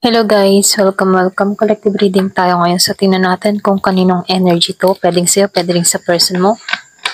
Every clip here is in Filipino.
Hello guys, welcome. Collective reading tayo ngayon. So, tingnan natin kung kaninong energy to. Pwedeng sa'yo, pwede rin sa person mo.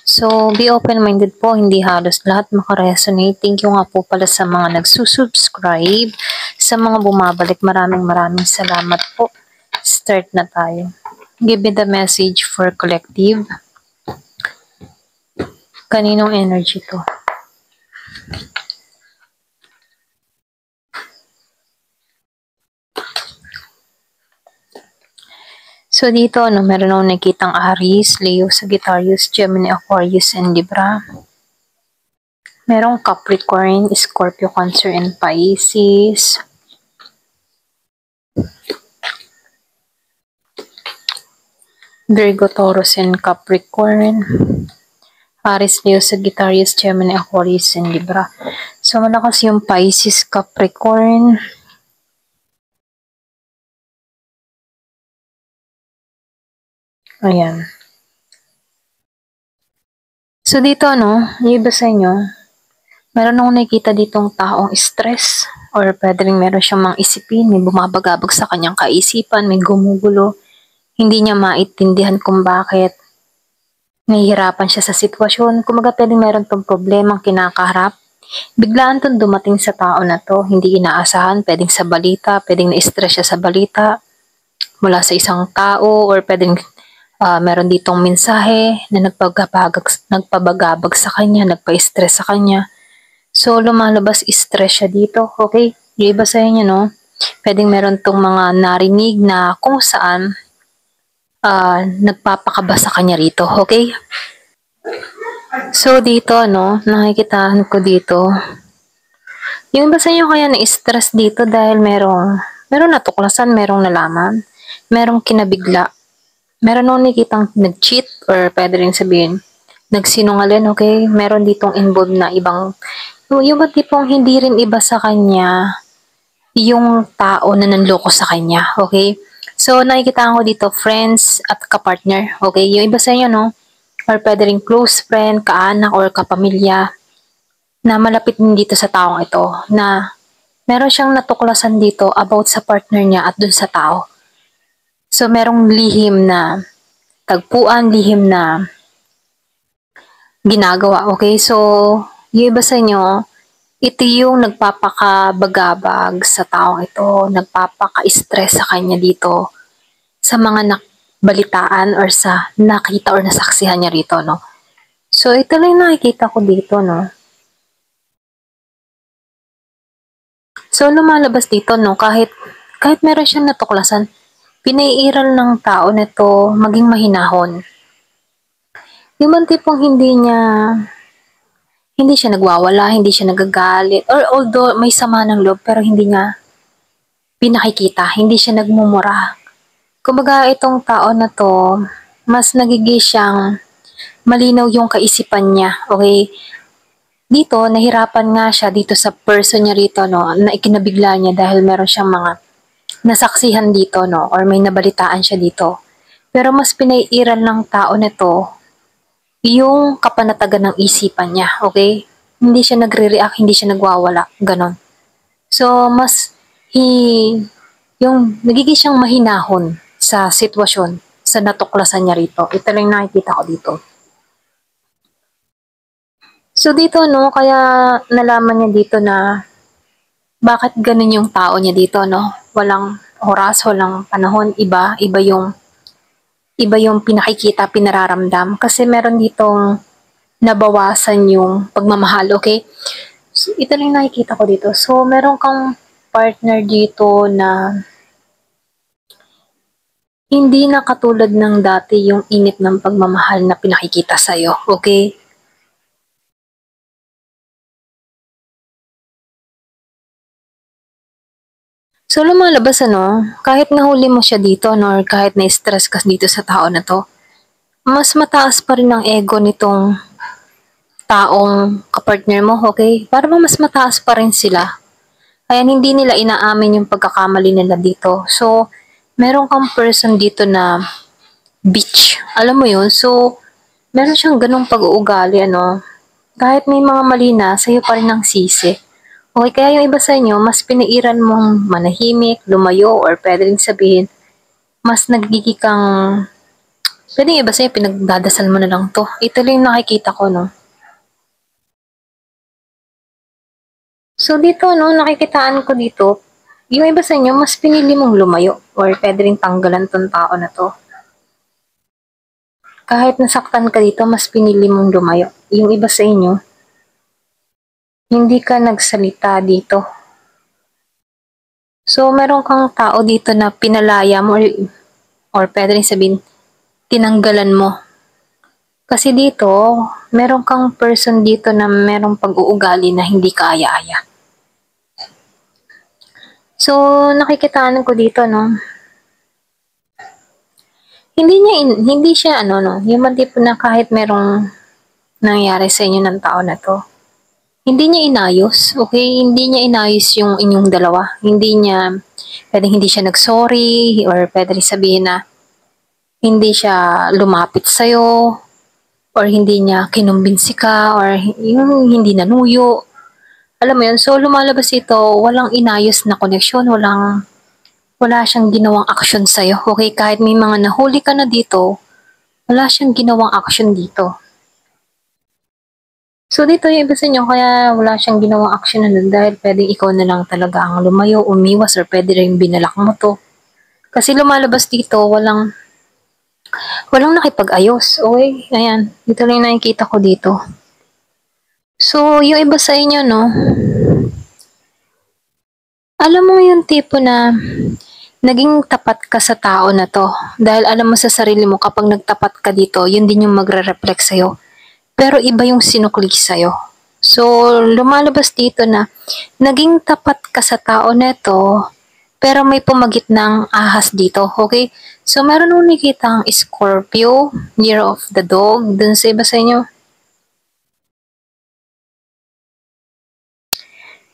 So, be open-minded po. Hindi halos lahat makaresonate. Thank you nga po pala sa mga nagsusubscribe. Sa mga bumabalik, maraming salamat po. Start na tayo. Give me the message for collective. Kaninong energy to? So, dito, meron akong nakitang Aries, Leo, Sagittarius, Gemini, Aquarius, and Libra. Merong Capricorn, Scorpio, Cancer, and Pisces. Virgo, Taurus, and Capricorn. Aries, Leo, Sagittarius, Gemini, Aquarius, and Libra. So, malakas yung Pisces, Capricorn. Ayan. So, dito, yung iba sa inyo, meron akong nakikita ditong taong stress or pwede rin meron siyang mga isipin, may bumabagabag sa kanyang kaisipan, may gumugulo. Hindi niya maintindihan kung bakit nahihirapan siya sa sitwasyon. Kumaga pwedeng meron tong problemang kinakaharap. Biglaan tong dumating sa tao na to, hindi inaasahan, pwedeng sa balita, pwedeng na-stress siya sa balita mula sa isang tao or pwedeng meron ditong mensahe na nagpabagabag sa kanya, nagpa-stress sa kanya. So, lumalabas stress siya dito, okay? Yung iba sa inyo, pwedeng meron tong mga narinig na kung saan nagpapakaba sa kanya rito, okay? So, dito, nakikitaan ko dito, yung iba sa inyo kaya na-stress dito dahil merong natuklasan, merong nalaman, merong kinabigla, meron nung nakikitang nag-cheat or pwede rin sabihin, nagsinungaling, okay? Meron ditong involved na ibang, yung tipong hindi rin iba sa kanya, yung tao na nanloko sa kanya, okay? So, nakikita ko dito, friends at kapartner, okay? Yung iba sa inyo, or pwede rin close friend, kaanak, or kapamilya, na malapit din dito sa taong ito, na meron siyang natuklasan dito about sa partner niya at dun sa tao. So, merong lihim na tagpuan, lihim na ginagawa, okay? So, yung iba sa inyo, ito yung nagpapakabagabag sa taong ito, nagpapaka-stress sa kanya dito sa mga balitaan or sa nakita or nasaksihan niya rito, no? So, ito lang nakikita ko dito, no? So, lumalabas dito, no? Kahit meron siyang natuklasan, pinaiiral ng tao nito maging mahinahon. Yung man tipong hindi siya nagwawala, hindi siya nagagalit, or although may sama ng loob, pero hindi niya pinakikita, hindi siya nagmumura. Kumbaga, itong tao na to, mas nagiging siyang malinaw yung kaisipan niya, okay? Dito, nahirapan nga siya dito sa person niya rito, no, na ikinabigla niya dahil meron siyang mga nasaksihan dito, no, or may nabalitaan siya dito. Pero mas pinaiiral ng tao nito yung kapanatagan ng isipan niya, okay? Hindi siya nagre-react, hindi siya nagwawala, ganon. So, yung nagiging siyang mahinahon sa sitwasyon, sa natuklasan niya rito. Ito lang nakikita ko dito. So, dito, kaya nalaman niya dito na bakit ganun yung tao niya dito, Walang oras, walang panahon, iba yung pinakikita, pinararamdam. Kasi meron ditong nabawasan yung pagmamahal, okay? So, ito lang nakikita ko dito. So, meron kang partner dito na hindi na katulad ng dati yung init ng pagmamahal na pinakikita sa'yo, okay? So, lumalabas, kahit nahuli mo siya dito, or kahit na-stress ka dito sa tao na to, mas mataas pa rin ang ego nitong taong kapartner mo, okay? Para mas mataas pa rin sila. Kaya hindi nila inaamin yung pagkakamali nila dito. So, meron kang person dito na bitch. Alam mo yun? So, meron siyang ganong pag-uugali, Kahit may mga mali na, sa'yo pa rin ang sisi. Okay, kaya yung iba sa inyo, mas pinairan mong manahimik, lumayo, or pwede rin sabihin, mas nagiging kang, pwede yung iba sa'yo, pinagdadasal mo na lang to. Ito lang yung nakikita ko, no? So dito, no, nakikitaan ko dito, yung iba sa inyo, mas pinili mong lumayo, or pwede rin tanggalan tong tao na to. Kahit nasaktan ka dito, mas pinili mong lumayo. Yung iba sa inyo, hindi ka nagsalita dito. So, meron kang tao dito na pinalaya mo or pwede rin sabihin, tinanggalan mo. Kasi dito, meron kang person dito na merong pag-uugali na hindi kaaya-aya. So, nakikitaan ko dito, no, hindi siya ano, no, yung mga tipo na kahit merong nangyari sa inyo ng tao na to, hindi niya inayos, okay? Hindi niya inayos yung inyong dalawa. Pwedeng hindi siya nag-sorry, or pwede rin sabihin na hindi siya lumapit sa'yo, or hindi niya kinumbinsi ka, or yung hindi nanuyo. Alam mo yun? So, lumalabas ito, walang inayos na koneksyon, wala siyang ginawang action sa'yo. Okay? Kahit may mga nahuli ka na dito, wala siyang ginawang action dito. So dito yung iba sa inyo, kaya wala siyang ginawang action na nun dahil pwedeng ikaw na lang talaga ang lumayo, umiwas, or pwede rin binalak mo to. Kasi lumalabas dito, walang nakipag-ayos. Okay, ayan, dito lang yung nakikita ko dito. So, yung iba sa inyo, no, alam mo yung tipo na naging tapat ka sa tao na to. Dahil alam mo sa sarili mo, kapag nagtapat ka dito, yun din yung magre-reflect sa'yo. Pero iba yung sinukli sa'yo. So, lumalabas dito na naging tapat ka sa tao neto, pero may pumagit ng ahas dito, okay? So, meron nung nakikita ang Scorpio, Year of the Dog, dun sa iba sa inyo.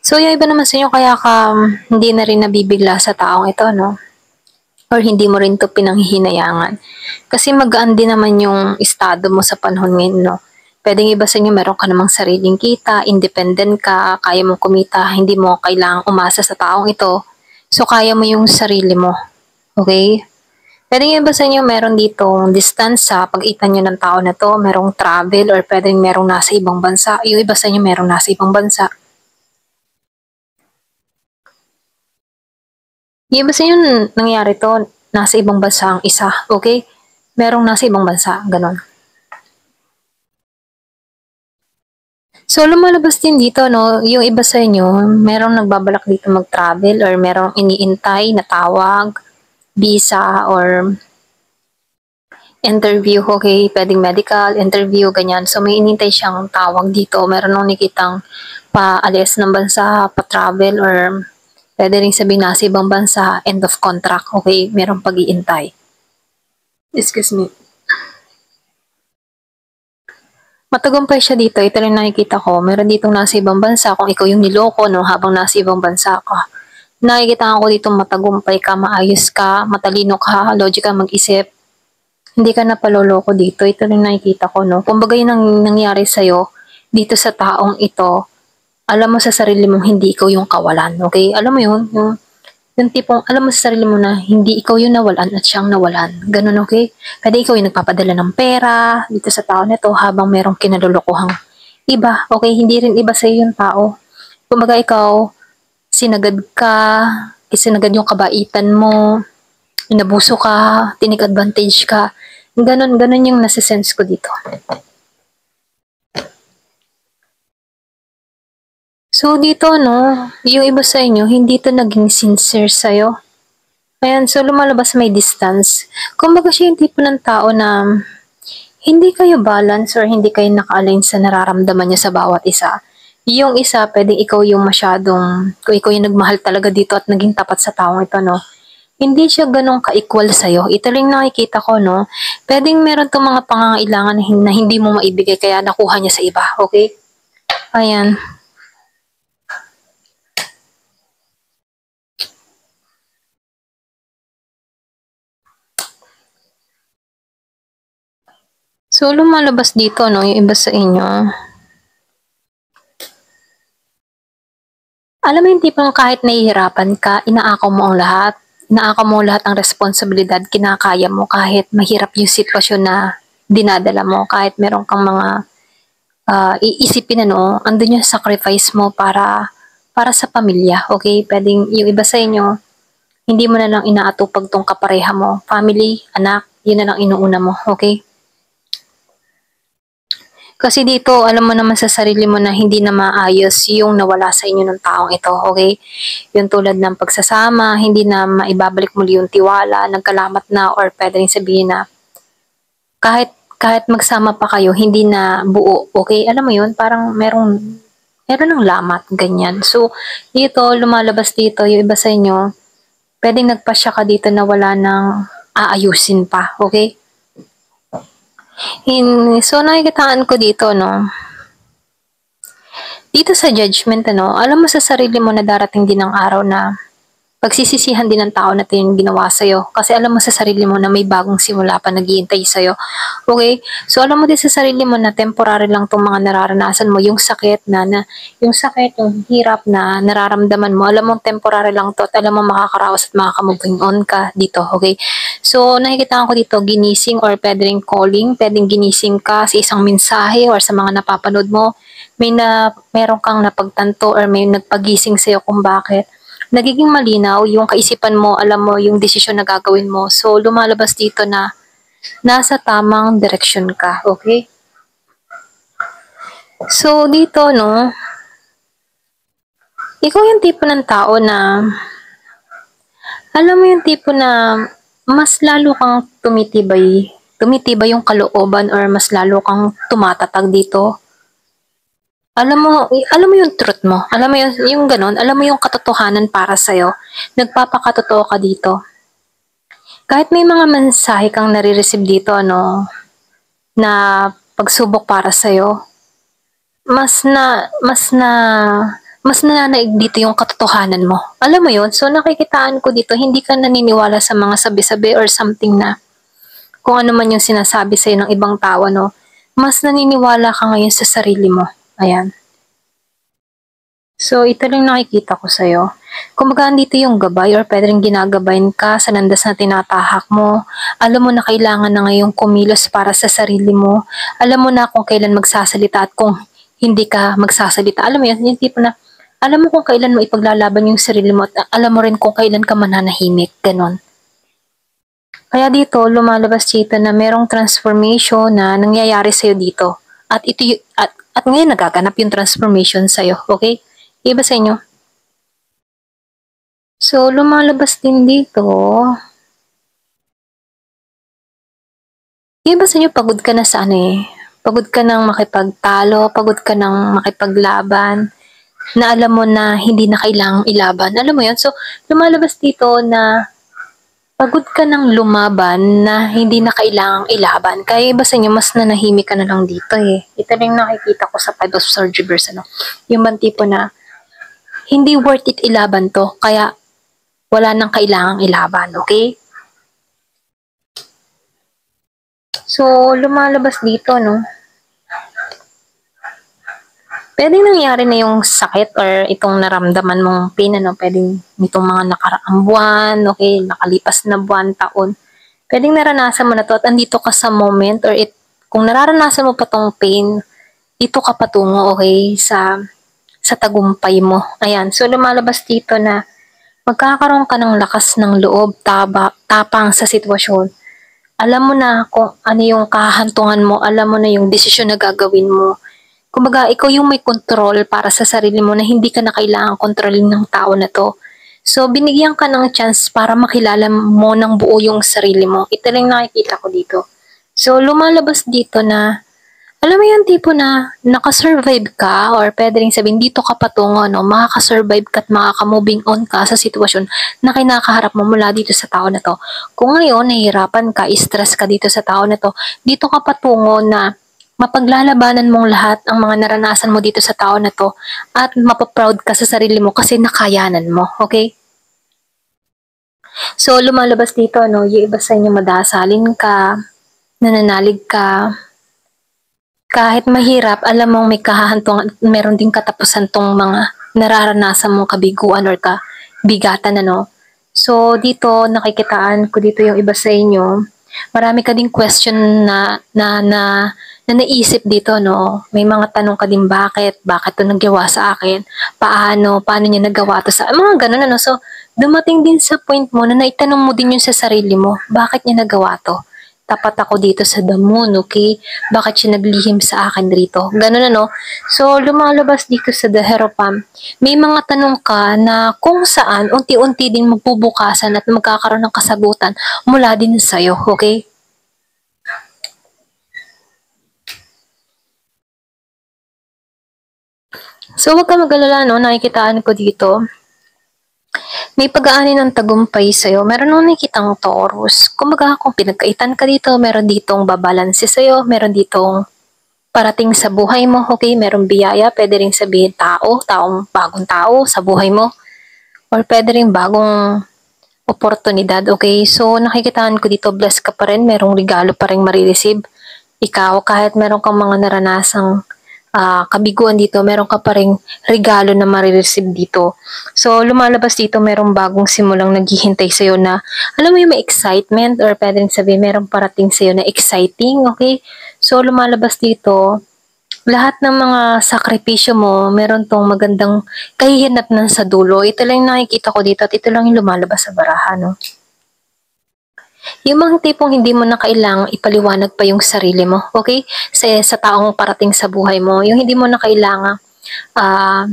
So, yung iba naman sa inyo, kaya ka hindi na rin nabibigla sa taong ito, no? Or hindi mo rin to pinanghihinayangan. Kasi magaan din naman yung estado mo sa panahon ngayon, no? Pwedeng iba sa inyo, meron ka namang sariling kita, independent ka, kaya mong kumita, hindi mo kailangang umasa sa taong ito. So, kaya mo yung sarili mo. Okay? Pwedeng iba sa inyo, meron dito distance sa pag-itan nyo ng tao na to, merong travel, or pwedeng merong nasa ibang bansa. Yung iba sa inyo, merong nasa ibang bansa. Yung iba sa inyo, nangyari to, nasa ibang bansa ang isa. Okay? Merong nasa ibang bansa, ganon. So, lumalabas din dito, no, yung iba sa inyo, merong nagbabalak dito mag-travel, or merong iniintay na tawag, visa, or interview, okay, pwedeng medical, interview, ganyan. So, may inintay siyang tawag dito. Meron nung nakitang paalis ng bansa, pa-travel, or pwede rin sabihin nasa ibang bansa, end of contract, okay, merong pag-iintay. Excuse me. Matagumpay siya dito, ito rin nakikita ko. Meron ditong nasa ibang bansa, kung ikaw yung niloko, no, habang nasa ibang bansa ka. Nakikita ko dito matagumpay ka, maayos ka, matalino ka, logic ka mag-isip. Hindi ka napaloloko dito. Ito rin nakikita ko, no. Kumbaga yun ang nangyari sa'yo dito sa taong ito. Alam mo sa sarili mong hindi ikaw yung kawalan, okay? Alam mo yun, yung tipong alam mo sa sarili mo na hindi ikaw yung nawalan at siyang nawalan. Ganun, okay? Pwede ikaw yung nagpapadala ng pera dito sa tao nito habang merong kinalulukuhang iba. Okay, hindi rin iba sa yung tao. Kumbaga ikaw, sinagad ka, sinagad yung kabaitan mo, inabuso ka, tinig advantage ka. Ganon yung nasa-sense ko dito. So dito, no, yung iba sa inyo, hindi to naging sincere sa'yo. Ayan, so lumalabas may distance. Kumbaga siya yung tipo ng tao na hindi kayo balance or hindi kayo naka-align sa nararamdaman niya sa bawat isa. Yung isa, pwedeng ikaw yung masyadong, kung ikaw yung nagmahal talaga dito at naging tapat sa taong ito, no? Hindi siya ganong ka-equal sa'yo. Ito lang nakikita ko, no? Pwedeng meron itong mga pangangailangan na hindi mo maibigay kaya nakuha niya sa iba, okay? Ayan. So, lumalabas dito, no, yung iba sa inyo. Alam mo yung tipong kahit nahihirapan ka, inaakaw mo ang lahat. Inaakaw mo lahat ng responsibilidad, kinakaya mo kahit mahirap yung sitwasyon na dinadala mo, kahit meron kang mga iisipin andun yung sacrifice mo para sa pamilya, okay? Pwedeng yung iba sa inyo, hindi mo na lang inaatupag tong kapareha mo. Family, anak, yun na lang inuuna mo, okay? Kasi dito, alam mo naman sa sarili mo na hindi na maayos yung nawala sa inyo ng taong ito, okay? Yung tulad ng pagsasama, hindi na maibabalik muli yung tiwala, nagkalamat na, or pwede rin sabihin na kahit kahit magsama pa kayo, hindi na buo, okay? Alam mo yun, parang meron ng lamat, ganyan. So, dito, lumalabas dito, yung iba sa inyo, pwedeng nagpasya ka dito na wala nang aayusin pa, okay? So, nakikitaan ko dito, no, dito sa judgment, alam mo sa sarili mo na darating din ang araw na pagsisisihan din ng tao na ito yung ginawa sa'yo. Kasi alam mo sa sarili mo na may bagong simula pa naghihintay sa'yo. Okay? So, alam mo din sa sarili mo na temporary lang itong mga nararanasan mo. Yung sakit yung sakit, yung hirap na nararamdaman mo, alam mo temporary lang to at alam mo makakaraos at makakamove on ka dito. Okay? So, nakikita ko dito ginising or pwedeng calling, pwedeng ginising ka sa isang mensahe or sa mga napapanood mo. Meron kang napagtanto or may nagpagising sa'yo kung bakit nagiging malinaw yung kaisipan mo, alam mo yung desisyon na gagawin mo. So, lumalabas dito na nasa tamang direksyon ka, okay? So, dito, no, ikaw yung tipo ng tao na, alam mo yung tipo na mas lalo kang tumitibay yung kalooban or mas lalo kang tumatatag dito. Alam mo yung truth mo, alam mo yung ganon, alam mo yung katotohanan para sa'yo, nagpapakatotoo ka dito. Kahit may mga mensahe kang nare-receive dito, na pagsubok para sa'yo, mas na, mas na, mas nananaig dito yung katotohanan mo. Alam mo yun? So, nakikitaan ko dito, hindi ka naniniwala sa mga sabi-sabi or something na kung ano man yung sinasabi sa'yo ng ibang tao, no? Mas naniniwala ka ngayon sa sarili mo. Ayan. So, ito lang nakikita ko sa'yo. Kumbaga, dito yung gabay or pwede rin ginagabayan ka sa landas na tinatahak mo. Alam mo na kailangan na ngayong kumilos para sa sarili mo. Alam mo na kung kailan magsasalita at kung hindi ka magsasalita. Alam mo yun, yung tipo na, alam mo kung kailan mo ipaglalaban yung sarili mo at alam mo rin kung kailan ka mananahimik. Ganon. Kaya dito, lumalabas dito na merong transformation na nangyayari sa'yo dito. At ngayon nagaganap yung transformation sa'yo. Okay? Iba sa inyo? So, lumalabas din dito. Iba sa inyo, pagod ka na sa pagod ka nang makipagtalo, pagod ka nang makipaglaban, na alam mo na hindi na kailangang ilaban. Alam mo yun? So, lumalabas dito na pagod ka nang lumaban na hindi na kailangang ilaban. Kaya iba sa inyo, mas nanahimik ka na lang dito eh. Ito lang nakikita ko sa Five of Swords reverse, Yung bang tipo na hindi worth it ilaban to, kaya wala nang kailangang ilaban, okay? So, lumalabas dito, no? Pwedeng nangyari na yung sakit or itong naramdaman mong pain, pwedeng nitong mga nakaraang buwan, okay, nakalipas na buwan, taon. Pwedeng naranasan mo na to at andito ka sa moment or kung nararanasan mo pa tong pain, dito ka patungo, okay, sa tagumpay mo. Ayan, so lumalabas dito na magkakaroon ka ng lakas ng loob, tapang sa sitwasyon. Alam mo na kung ano yung kahantungan mo, alam mo na yung desisyon na gagawin mo. Kumbaga, ikaw yung may control para sa sarili mo na hindi ka na kailangang kontrolin ng tao na to. So, binigyan ka ng chance para makilala mo ng buo yung sarili mo. Ito lang nakikita ko dito. So, lumalabas dito na alam mo yung tipo na nakasurvive ka or pwede rin sabihin dito ka patungo, makakasurvive ka at makaka-moving on ka sa sitwasyon na kinakaharap mo mula dito sa tao na to. Kung ngayon nahihirapan ka, stress ka dito sa tao na to, dito ka patungo na mapaglalabanan mong lahat ang mga naranasan mo dito sa tao na to at mapaproud ka sa sarili mo kasi nakayanan mo, okay? So, lumalabas dito, yung iba sa inyo madasalin ka, nananalig ka, kahit mahirap, alam mong may kahahantungan, meron ding katapusan tong mga nararanasan mong kabiguan or kabigatan, ano. So, dito nakikitaan ko dito yung iba sa inyo, marami ka ding question na naisip dito, no? May mga tanong ka din, bakit 'to nagawa sa akin? Paano niya nagawa 'to sa mga gano'n, ano. So, dumating din sa point mo na naitanong mo din 'yun sa sarili mo, bakit niya nagawa 'to? Tapat ako dito sa the moon, okay? Bakit siya naglihim sa akin dito? Gano'n, ano. So, lumalabas dito sa the Hierophant, may mga tanong ka na kung saan unti-unti ding magbubukasan at magkakaroon ng kasagutan mula din sa'yo, okay? So, huwag ka mag-alala, no? Nakikitaan ko dito. May pag-aani ng tagumpay sa'yo. Meron akong nakikitang Taurus. Kumbaga, kung pinagkaitan ka dito, meron ditong babalanse sa'yo, meron ditong parating sa buhay mo, okay? Merong biyaya, pwede rin sabihin bagong tao sa buhay mo, or pwede rin bagong oportunidad, okay? So, nakikitaan ko dito, blessed ka pa rin, merong regalo pa rin marireceive. Ikaw, kahit meron kang mga naranasang kabiguan dito, meron ka pa ring regalo na marireceive dito. So, lumalabas dito, merong bagong simulang naghihintay sa'yo na, alam mo yung may excitement, or pwede rin sabihin, merong parating sa'yo na exciting, okay? So, lumalabas dito, lahat ng mga sakripisyo mo, meron tong magandang kahihinatnan sa dulo. Ito lang yung nakikita ko dito at ito lang yung lumalabas sa baraha, no? Yung mga tipong hindi mo na kailangang ipaliwanag pa yung sarili mo, okay? Sa taong parating sa buhay mo, yung hindi mo na kailangang ah,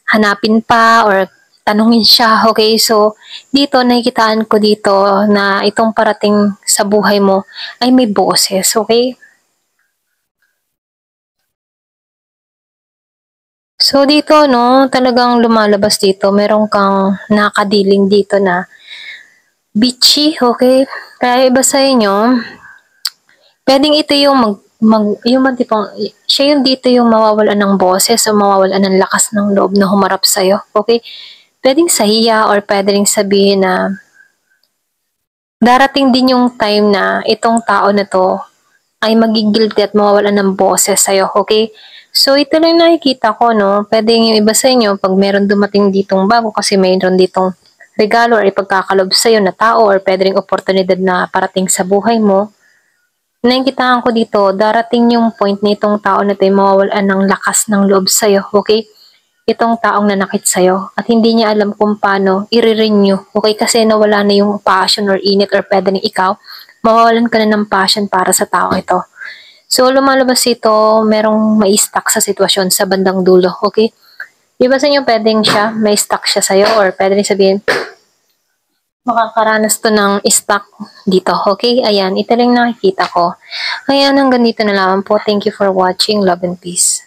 hanapin pa or tanungin siya, okay? So, dito nakikitaan ko dito na itong parating sa buhay mo ay may boses, okay? So, dito, no, talagang lumalabas dito, meron kang nakadiling dito na bitchy, okay? Kaya iba sa inyo, pwedeng ito yung yung tipong, siya yung dito yung mawawalan ng boses o mawawalan ng lakas ng loob na humarap sa'yo, okay? Pwedeng sa hiya or pwede rin sabihin na darating din yung time na itong tao na to ay magigilty at mawawalan ng boses sa'yo, okay? So, ito lang nakikita ko, no? Pwede yung iba sa inyo, pag meron dumating ditong bago, kasi mayroon ditong regalo or ipagkakalob sa'yo na tao or pwede ring oportunidad na parating sa buhay mo, nakikitaan ko dito, darating yung point na itong tao na ito ay mawawalan ng lakas ng loob sa'yo, okay? Itong taong nanakit sa'yo at hindi niya alam kung paano i-renew, okay? Kasi nawala na yung passion or init or pwede na ikaw, mawawalan ka na ng passion para sa tao ito. So, lumalabas ito, merong may-stuck sa sitwasyon sa bandang dulo, okay? Iba sa inyo, pwedeng siya, may stuck siya sa'yo or pwede rin sabihin, makakaranas to ng stuck dito, okay? Ayan, ito lang nakikita ko. Ayan, hanggang dito na lang po. Thank you for watching. Love and peace.